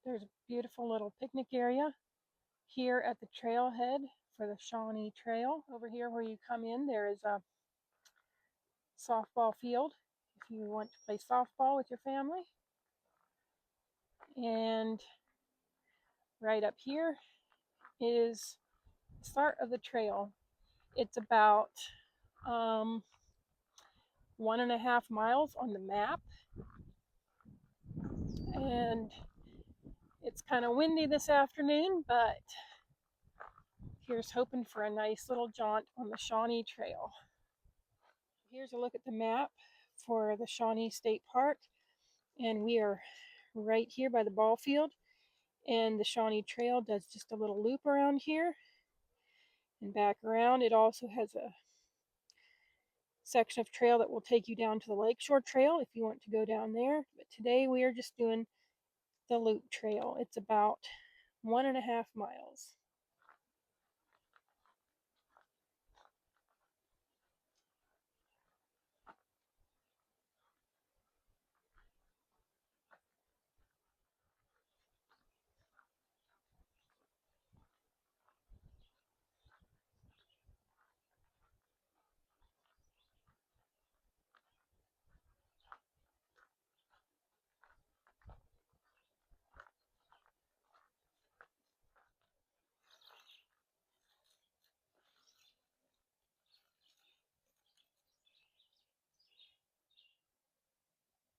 There's a beautiful little picnic area here at the trailhead for the Shawnee Trail. Over here where you come in, there is a softball field if you want to play softball with your family. And right up here is the start of the trail. It's about 1.5 miles on the map, and it's kind of windy this afternoon, but here's hoping for a nice little jaunt on the Shawnee Trail. Here's a look at the map for the Shawnee State Park, and we are right here by the ball field, and the Shawnee Trail does just a little loop around here and back around. It also has a section of trail that will take you down to the Lakeshore Trail if you want to go down there, but today we are just doing the loop trail. It's about 1.5 miles.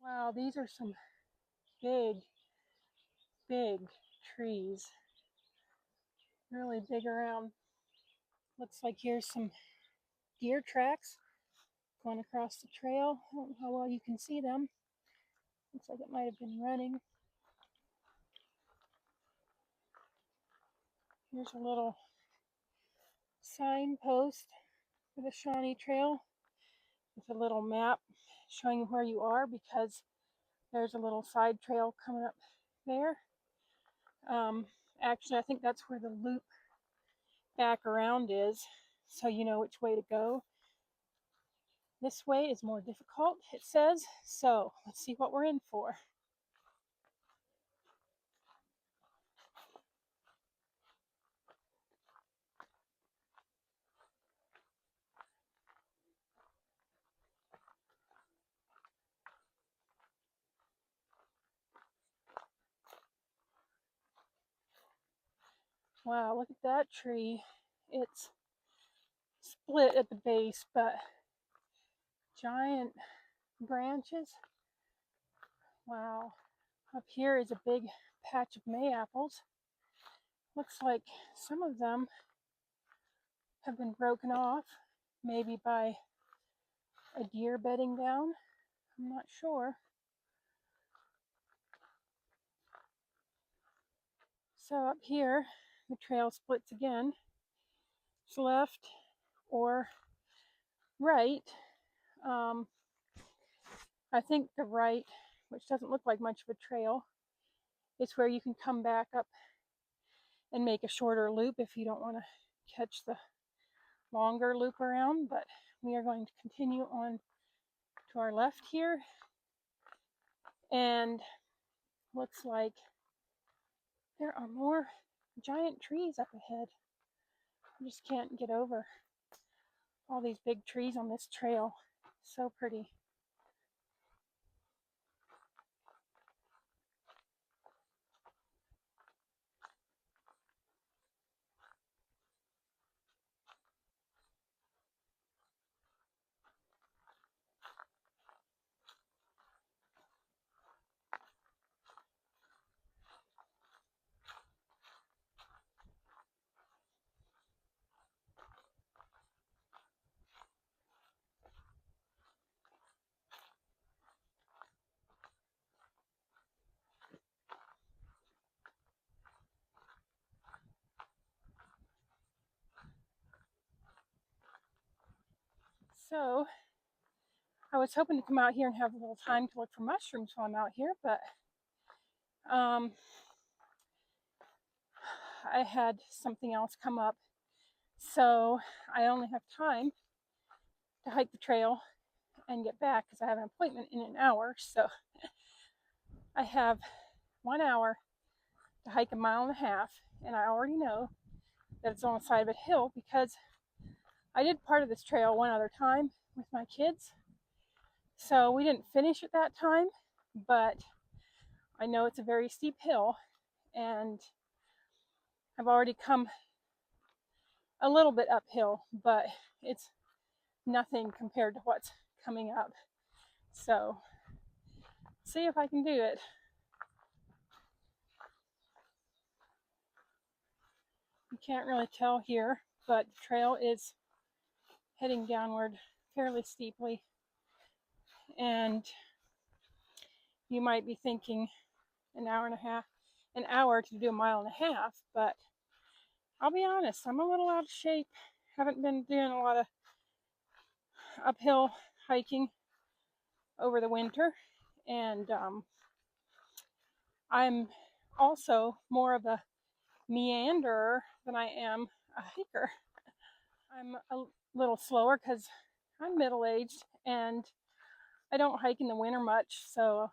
Wow, these are some big, big trees. Really big around. Looks like here's some deer tracks going across the trail. I don't know how well you can see them. Looks like it might have been running. Here's a little signpost for the Shawnee Trail with a little map showing you where you are, because there's a little side trail coming up there. Actually, I think that's where the loop back around is, so you know which way to go. This way is more difficult, it says, so let's see what we're in for. Wow, look at that tree. It's split at the base, but giant branches. Wow. Up here is a big patch of May-apples. Looks like some of them have been broken off, maybe by a deer bedding down. I'm not sure. So up here, the trail splits again. It's left or right. I think the right, which doesn't look like much of a trail, is where you can come back up and make a shorter loop if you don't want to catch the longer loop around. But we are going to continue on to our left here, and looks like there are more giant trees up ahead. I just can't get over all these big trees on this trail. So pretty. So I was hoping to come out here and have a little time to look for mushrooms while I'm out here, but I had something else come up, so I only have time to hike the trail and get back because I have an appointment in an hour. So I have 1 hour to hike 1.5 miles, and I already know that it's on the side of a hill because I did part of this trail one other time with my kids. So we didn't finish it that time, but I know it's a very steep hill, and I've already come a little bit uphill, but it's nothing compared to what's coming up. So see if I can do it. You can't really tell here, but the trail is heading downward fairly steeply. And you might be thinking an hour to do 1.5 miles, but I'll be honest, I'm a little out of shape. Haven't been doing a lot of uphill hiking over the winter, and I'm also more of a meanderer than I am a hiker. I'm a little slower because I'm middle-aged and I don't hike in the winter much, so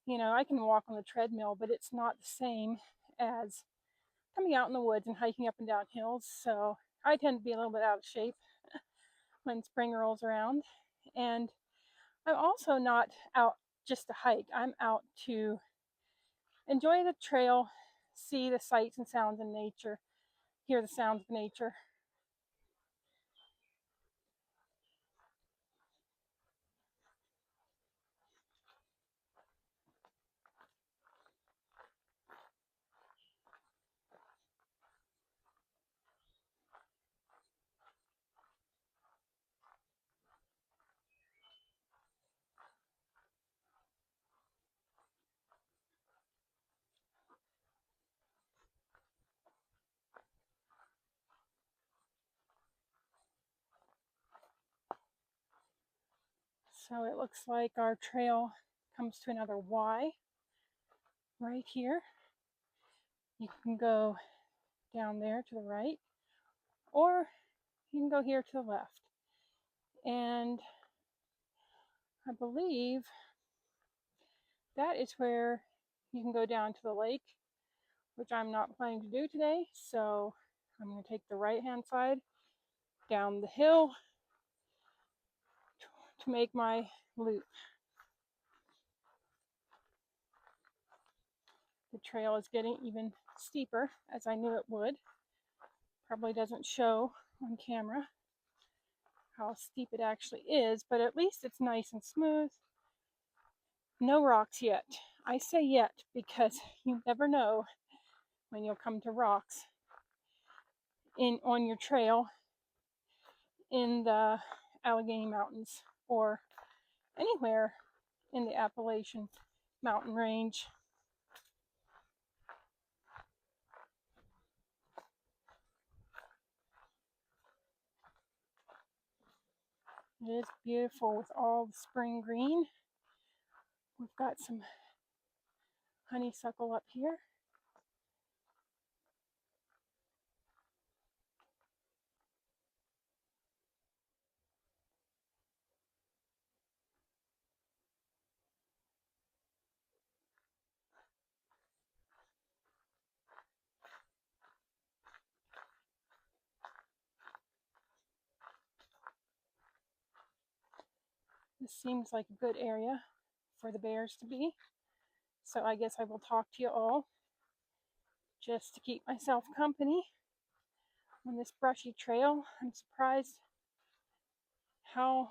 I can walk on the treadmill, but it's not the same as coming out in the woods and hiking up and down hills. So I tend to be a little bit out of shape when spring rolls around. And I'm also not out just to hike. I'm out to enjoy the trail, see the sights and sounds in nature, hear the sounds of nature. So it looks like our trail comes to another Y right here. You can go down there to the right, or you can go here to the left. And I believe that is where you can go down to the lake, which I'm not planning to do today. So I'm going to take the right-hand side down the hill to make my loop. The trail is getting even steeper, as I knew it would. Probably doesn't show on camera how steep it actually is, but at least it's nice and smooth. No rocks yet. I say yet because you never know when you'll come to rocks on your trail in the Allegheny Mountains or anywhere in the Appalachian mountain range. It is beautiful with all the spring green. We've got some honeysuckle up here. This seems like a good area for the bears to be. So I guess I will talk to you all just to keep myself company on this brushy trail. I'm surprised how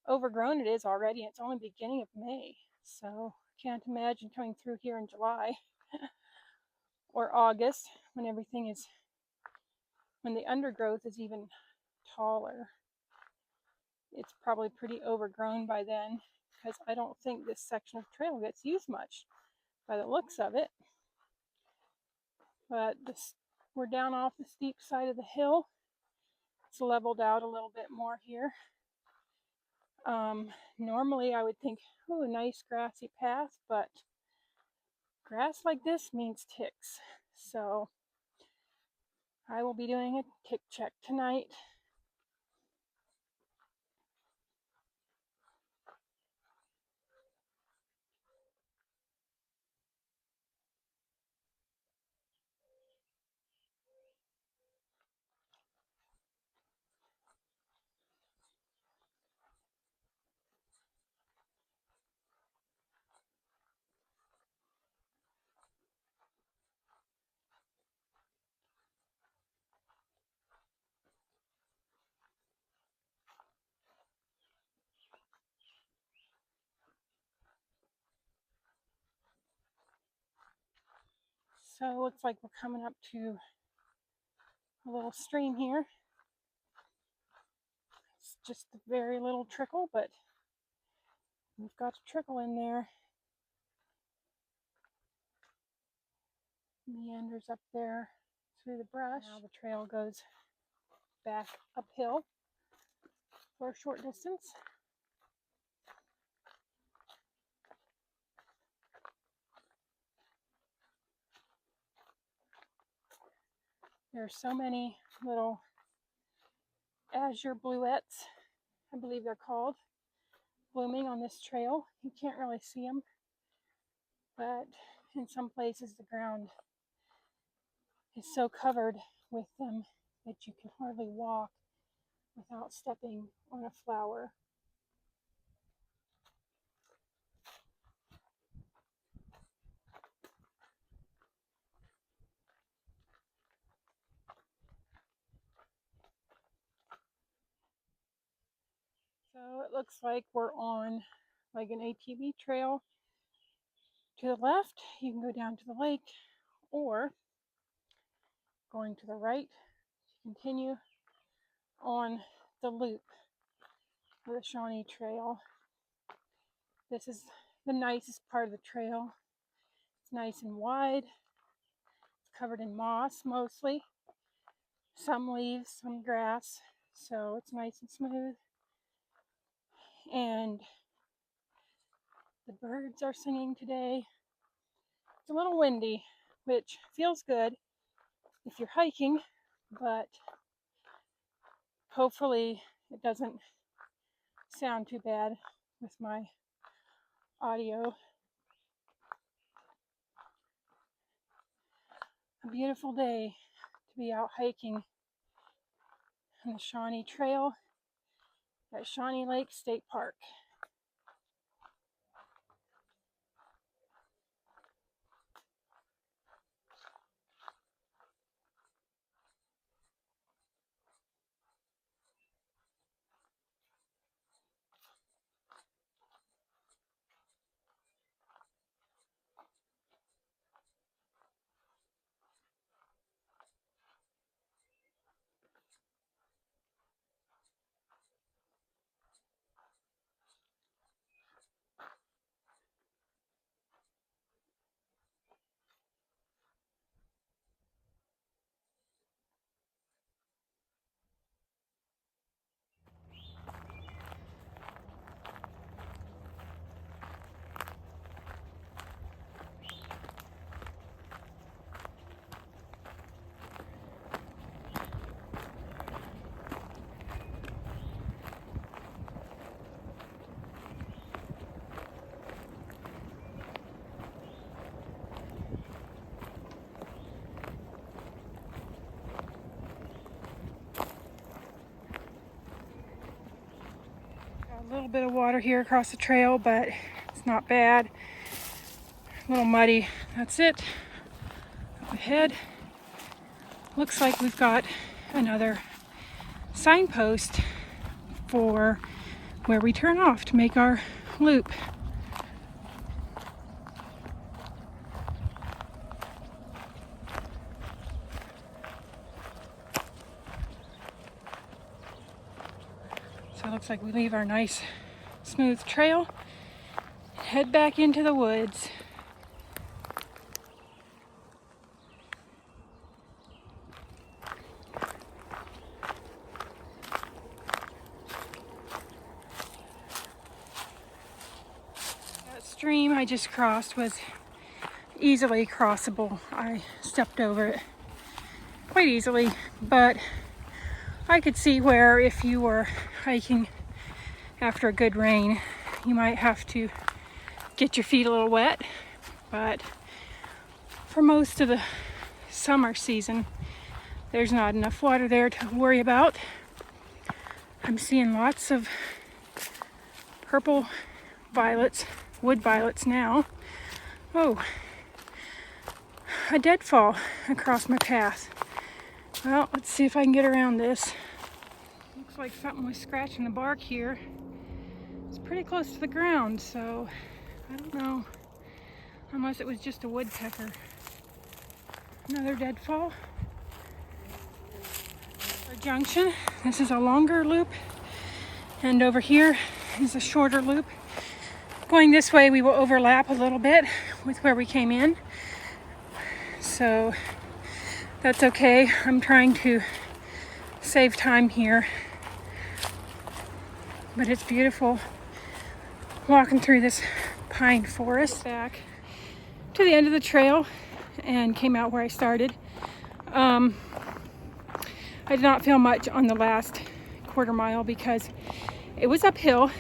overgrown it is already. It's only the beginning of May, so I can't imagine coming through here in July or August when when the undergrowth is even taller. It's probably pretty overgrown by then because I don't think this section of trail gets used much by the looks of it. But we're down off the steep side of the hill. It's leveled out a little bit more here. Normally I would think, oh, a nice grassy path, but grass like this means ticks. So I will be doing a tick check tonight. So it looks like we're coming up to a little stream here. It's just a very little trickle, but we've got a trickle in there. Meanders up there through the brush. Now the trail goes back uphill for a short distance. There are so many little azure bluets, I believe they're called, blooming on this trail. You can't really see them, but in some places the ground is so covered with them that you can hardly walk without stepping on a flower. So it looks like we're on like an ATV trail. To the left, you can go down to the lake, or going to the right, continue on the loop of the Shawnee Trail. This is the nicest part of the trail. It's nice and wide. It's covered in moss mostly. Some leaves, some grass. So it's nice and smooth. And the birds are singing today. It's a little windy, which feels good if you're hiking, but hopefully it doesn't sound too bad with my audio. A beautiful day to be out hiking on the Shawnee Trail at Shawnee Lake State Park. A little bit of water here across the trail, but it's not bad. A little muddy. That's it. Up ahead, looks like we've got another signpost for where we turn off to make our loop. So it looks like we leave our nice smooth trail and head back into the woods. That stream I just crossed was easily crossable. I stepped over it quite easily, but I could see where if you were hiking after a good rain, you might have to get your feet a little wet, but for most of the summer season, there's not enough water there to worry about. I'm seeing lots of purple violets, wood violets now. Oh, a deadfall across my path. Well, let's see if I can get around this. Looks like something was scratching the bark here. It's pretty close to the ground, so I don't know, unless it was just a woodpecker. Another deadfall. Our junction. This is a longer loop, and over here is a shorter loop. Going this way, we will overlap a little bit with where we came in, so that's okay. I'm trying to save time here, but it's beautiful walking through this pine forest. Back to the end of the trail and came out where I started. I did not feel much on the last quarter mile because it was uphill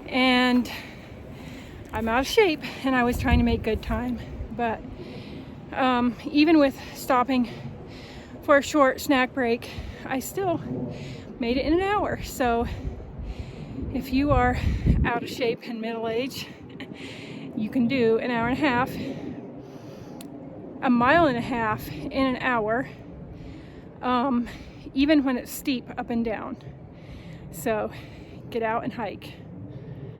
and I'm out of shape, and I was trying to make good time. But even with stopping for a short snack break, I still made it in an hour. So if you are out of shape and middle-aged, you can do an hour and a half, a mile and a half in an hour, even when it's steep up and down. So get out and hike.